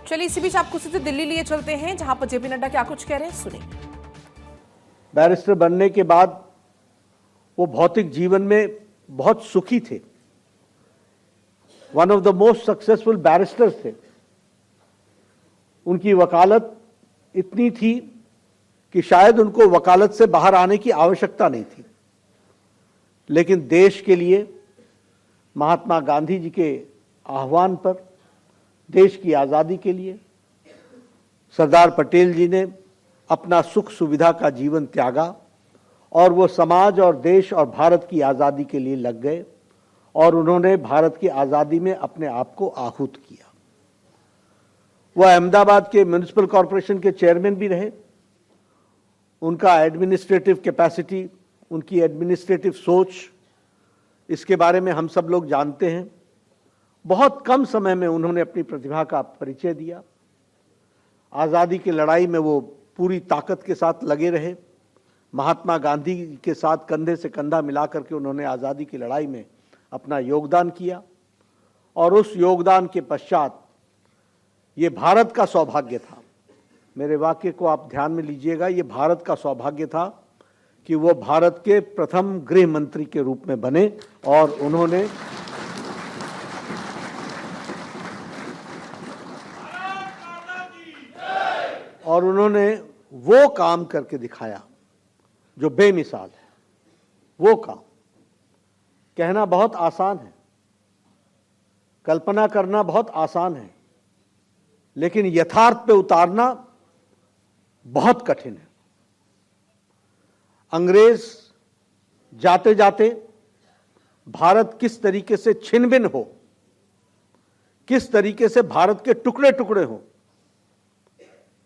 चलिए इसी बीच आपको सीधे दिल्ली लिए चलते हैं, जहां पर जेपी नड्डा क्या कुछ कह रहे हैं, सुनिए। बैरिस्टर बनने के बाद वो भौतिक जीवन में बहुत सुखी थे, one of the most successful barrister's थे। उनकी वकालत इतनी थी कि शायद उनको वकालत से बाहर आने की आवश्यकता नहीं थी, लेकिन देश के लिए महात्मा गांधी जी के आह्वान पर, देश की आज़ादी के लिए सरदार पटेल जी ने अपना सुख सुविधा का जीवन त्यागा और वो समाज और देश और भारत की आज़ादी के लिए लग गए और उन्होंने भारत की आज़ादी में अपने आप को आहूत किया। वो अहमदाबाद के म्युनिसिपल कॉरपोरेशन के चेयरमैन भी रहे। उनका एडमिनिस्ट्रेटिव कैपेसिटी, उनकी एडमिनिस्ट्रेटिव सोच, इसके बारे में हम सब लोग जानते हैं। बहुत कम समय में उन्होंने अपनी प्रतिभा का परिचय दिया। आज़ादी की लड़ाई में वो पूरी ताकत के साथ लगे रहे। महात्मा गांधी के साथ कंधे से कंधा मिला करके उन्होंने आज़ादी की लड़ाई में अपना योगदान किया और उस योगदान के पश्चात ये भारत का सौभाग्य था, मेरे वाक्य को आप ध्यान में लीजिएगा, ये भारत का सौभाग्य था कि वो भारत के प्रथम गृह मंत्री के रूप में बने और उन्होंने वो काम करके दिखाया जो बेमिसाल है। वो काम कहना बहुत आसान है, कल्पना करना बहुत आसान है, लेकिन यथार्थ पे उतारना बहुत कठिन है। अंग्रेज जाते जाते भारत किस तरीके से छिन-भिन हो, किस तरीके से भारत के टुकड़े टुकड़े हो,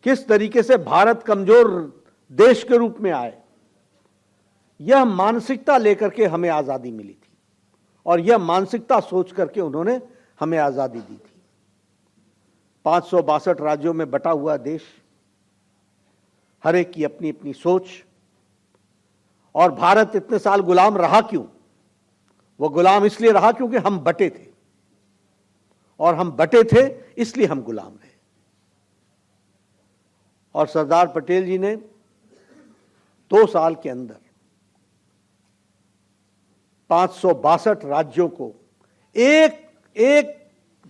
किस तरीके से भारत कमजोर देश के रूप में आए, यह मानसिकता लेकर के हमें आजादी मिली थी और यह मानसिकता सोच करके उन्होंने हमें आजादी दी थी। 562 राज्यों में बटा हुआ देश, हर एक की अपनी अपनी सोच। और भारत इतने साल गुलाम रहा क्यों? वो गुलाम इसलिए रहा क्योंकि हम बटे थे, और हम बटे थे इसलिए हम गुलाम रहे। और सरदार पटेल जी ने 2 साल के अंदर 562 राज्यों को एक एक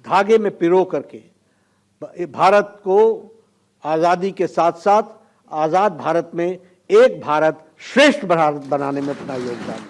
धागे में पिरो करके भारत को आज़ादी के साथ साथ आज़ाद भारत में एक भारत श्रेष्ठ भारत बनाने में अपना योगदान